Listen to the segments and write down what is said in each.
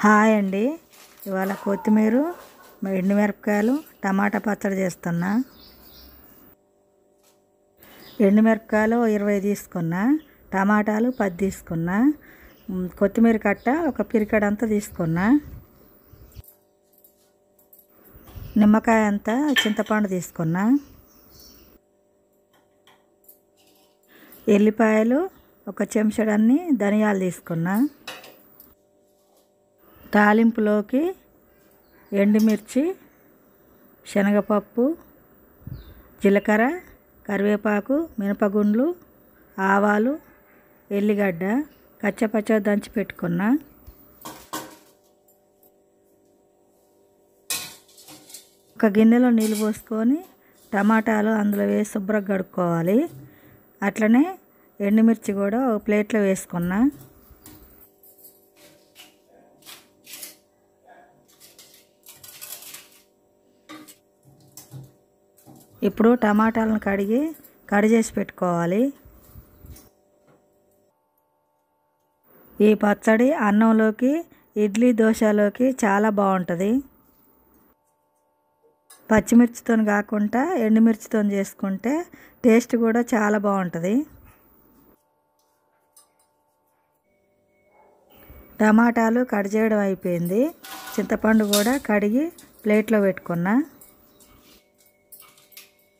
Hi అండి. ఇవాళ కొత్తిమీర, ఎండుమిరపకాయలు, టమాటా పచ్చడి చేస్తున్నా. ఎండుమిరపకాయలు 20 తీసుకున్నా, టమాటాలు 10 తీసుకున్నా, కొత్తిమీర కట్ట ఒక పిరికడంతా తీసుకున్నా, నిమ్మకాయ అంతా చింతపండు తీసుకున్నా, ఎల్లిపాయలు ఒక చెంచాడన్ని ధనియాలు తీసుకున్నా, తాలింపులోకి ఎండుమిర్చి, శనగపప్పు, జీలకర్ర, కరివేపాకు, మినపగుండ్లు, ఆవాలు, ఎల్లిగడ్డ కచ్చపచ్చ దంచి పెట్టుకున్నా. ఒక గిన్నెలో నీళ్ళు పోసుకొని టమాటాలు అందులో వేసి శుభ్రంగా కడుక్కోవాలి. అట్లనే ఎండుమిర్చి కూడా ఒక ప్లేట్లో వేసుకున్నా. ఇప్పుడు టమాటాలను కడి చేసి పెట్టుకోవాలి. ఈ పచ్చడి అన్నంలోకి, ఇడ్లీ, దోశలోకి చాలా బాగుంటుంది. పచ్చిమిర్చితో కాకుండా ఎండుమిర్చితో చేసుకుంటే టేస్ట్ కూడా చాలా బాగుంటుంది. టమాటాలు కట్ చేయడం అయిపోయింది. చింతపండు కూడా కడిగి ప్లేట్లో పెట్టుకున్నా.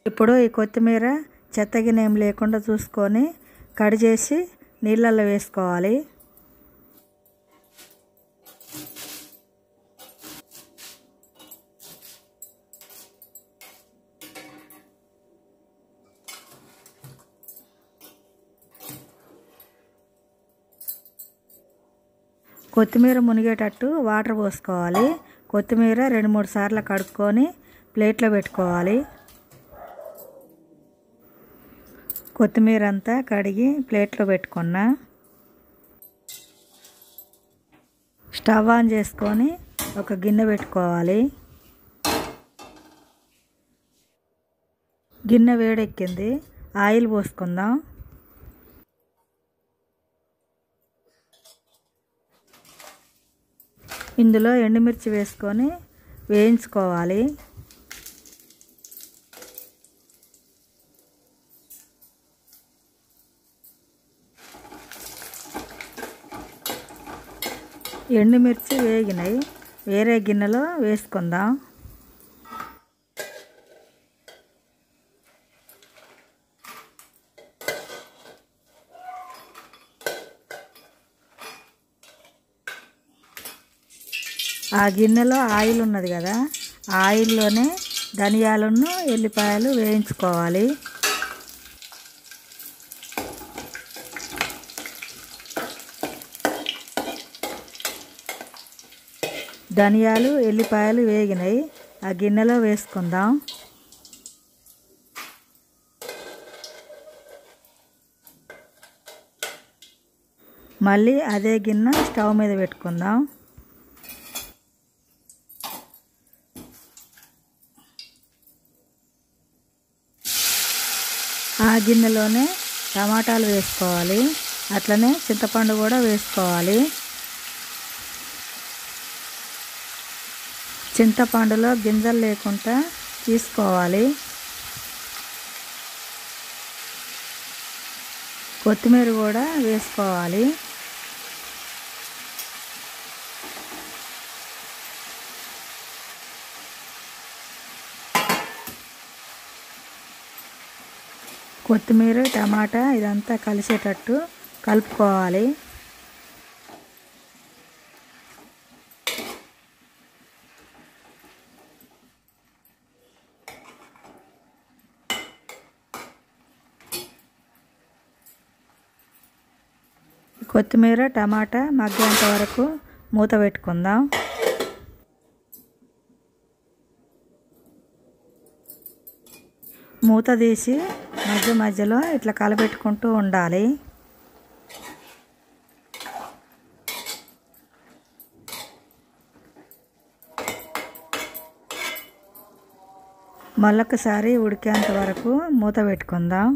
ఇప్పుడు ఈ కొత్తిమీర చెత్తగినేం లేకుండా చూసుకొని కట్ చేసి నీళ్ళల్లో వేసుకోవాలి. కొత్తిమీర మునిగేటట్టు వాటర్ పోసుకోవాలి. కొత్తిమీర 2-3 సార్లు కడుక్కొని ప్లేట్లో పెట్టుకోవాలి. కొత్తిమీర అంతా కడిగి ప్లేట్లో పెట్టుకున్నా. స్టవ్ ఆన్ చేసుకొని ఒక గిన్నె పెట్టుకోవాలి. గిన్నె వేడెక్కింది, ఆయిల్ పోసుకుందాం. ఇందులో ఎండుమిర్చి వేసుకొని వేయించుకోవాలి. ఎండుమిర్చి వేగినాయి, వేరే గిన్నెలో వేసుకుందాం. ఆ గిన్నెలో ఆయిల్ ఉన్నది కదా, ఆయిల్లోనే ధనియాలను, ఎల్లిపాయలు వేయించుకోవాలి. ధనియాలు, ఎల్లిపాయలు వేగినాయి, ఆ గిన్నెలో వేసుకుందాం. మళ్ళీ అదే గిన్నె స్టవ్ మీద పెట్టుకుందాం. ఆ గిన్నెలోనే టమాటాలు వేసుకోవాలి. అట్లనే చింతపండు కూడా వేసుకోవాలి. చింతపండులో గింజలు లేకుండా తీసుకోవాలి. కొత్తిమీర కూడా వేసుకోవాలి. కొత్తిమీర, టమాటా ఇదంతా కలిసేటట్టు కలుపుకోవాలి. కొత్తిమీర, టమాటా మగ్గేంత వరకు మూత పెట్టుకుందాం. మూత తీసి మధ్యలో ఇట్లా కలపెట్టుకుంటూ ఉండాలి. మళ్ళొకసారి ఉడికేంత వరకు మూత పెట్టుకుందాం.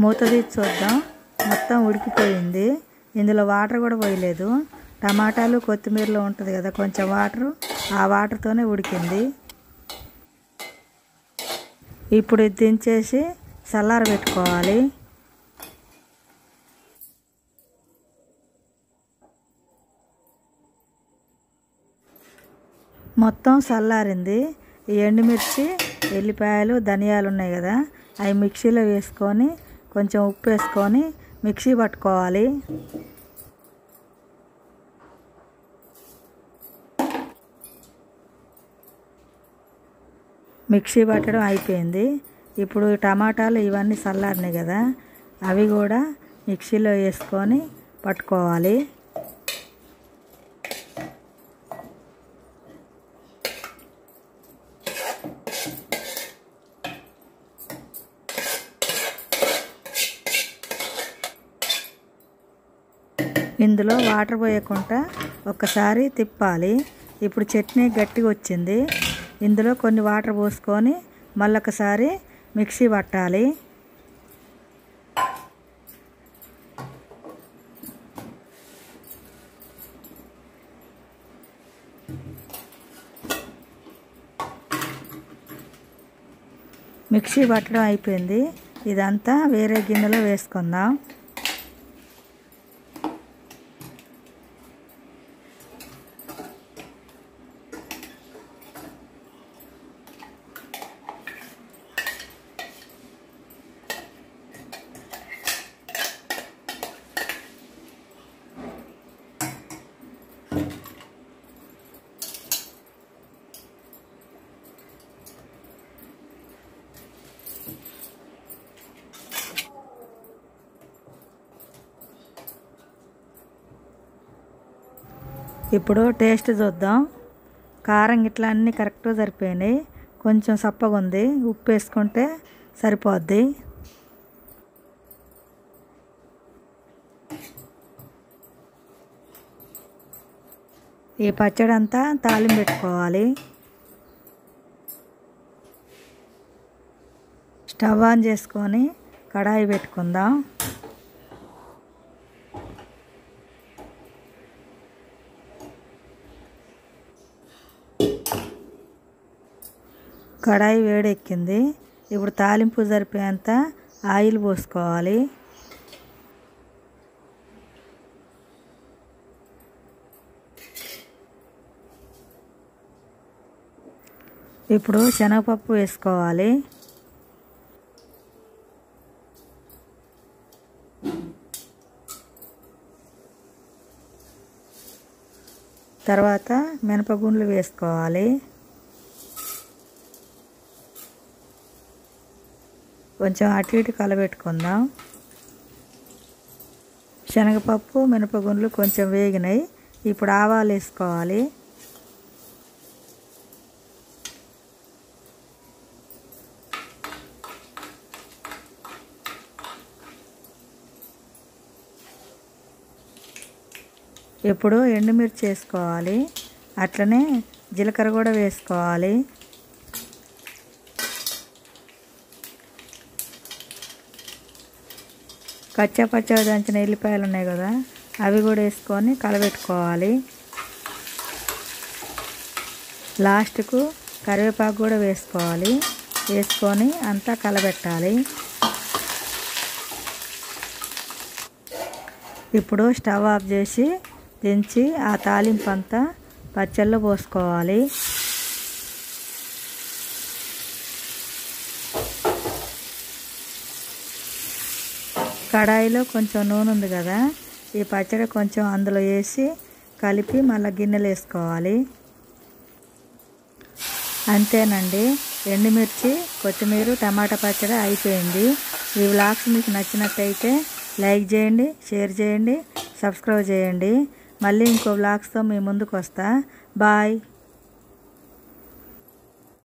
మూత తీసి చూద్దాం. మొత్తం ఉడికిపోయింది. ఇందులో వాటర్ కూడా పోయలేదు. టమాటాలు కొత్తిమీరలో ఉంటుంది కదా కొంచెం వాటర్, ఆ వాటర్తోనే ఉడికింది. ఇప్పుడు ఇది దించేసి చల్లారబెట్టుకోవాలి. మొత్తం చల్లారింది. ఈ ఎండుమిర్చి, ఎల్లిపాయలు, ధనియాలు ఉన్నాయి కదా, అవి మిక్సీలో వేసుకొని కొంచెం ఉప్పు వేసుకొని మిక్సీ పట్టుకోవాలి. మిక్సీ పట్టడం అయిపోయింది. ఇప్పుడు టమాటాలు ఇవన్నీ చల్లారినాయి కదా, అవి కూడా మిక్సీలో వేసుకొని పట్టుకోవాలి. ఇందులో వాటర్ పోయకుండా ఒక్కసారి తిప్పాలి. ఇప్పుడు చట్నీ గట్టిగా వచ్చింది. ఇందులో కొన్ని వాటర్ పోసుకొని మళ్ళొకసారి మిక్సీ పట్టాలి. మిక్సీ పట్టడం అయిపోయింది. ఇదంతా వేరే గిన్నెలో వేసుకుందాం. ఇప్పుడు టేస్ట్ చూద్దాం. కారం ఇట్లా అన్నీ కరెక్ట్గా సరిపోయినాయి. కొంచెం సప్పగా ఉంది, ఉప్పు వేసుకుంటే సరిపోద్ది. ఈ పచ్చడి అంతా తాలింపు పెట్టుకోవాలి. స్టవ్ ఆన్ చేసుకొని కడాయి పెట్టుకుందాం. కడాయి వేడెక్కింది. ఇప్పుడు తాలింపు సరిపోయేంత ఆయిల్ పోసుకోవాలి. ఇప్పుడు శనగపప్పు వేసుకోవాలి. తర్వాత మినపగుండ్లు వేసుకోవాలి. కొంచెం అటు ఇటు కలబెట్టుకుందాం. శనగపప్పు, మినపగుండ్లు కొంచెం వేగినాయి. ఇప్పుడు ఆవాలు వేసుకోవాలి. ఇప్పుడు ఎండుమిర్చి వేసుకోవాలి. అట్లనే జీలకర్ర కూడా వేసుకోవాలి. కచ్చా పచ్చా దంచిన ఎల్లిపాయలు ఉన్నాయి కదా, అవి కూడా వేసుకొని కలబెట్టుకోవాలి. లాస్ట్కు కరివేపాకు కూడా వేసుకోవాలి. వేసుకొని అంతా కలబెట్టాలి. ఇప్పుడు స్టవ్ ఆఫ్ చేసి దించి ఆ తాలింపు అంతా పచ్చళ్ళలో పోసుకోవాలి. కడాయిలో కొంచెం నూనె ఉంది కదా, ఈ పచ్చడి కొంచెం అందులో వేసి కలిపి మళ్ళీ గిన్నెలు వేసుకోవాలి. అంతేనండి, ఎండుమిర్చి, కొత్తిమీర, టమాటా పచ్చడి అయిపోయింది. ఈ వ్లాగ్స్ మీకు నచ్చినట్టయితే లైక్ చేయండి, షేర్ చేయండి, సబ్స్క్రైబ్ చేయండి. మళ్ళీ ఇంకో వ్లాగ్స్తో మీ ముందుకు వస్తా. బాయ్.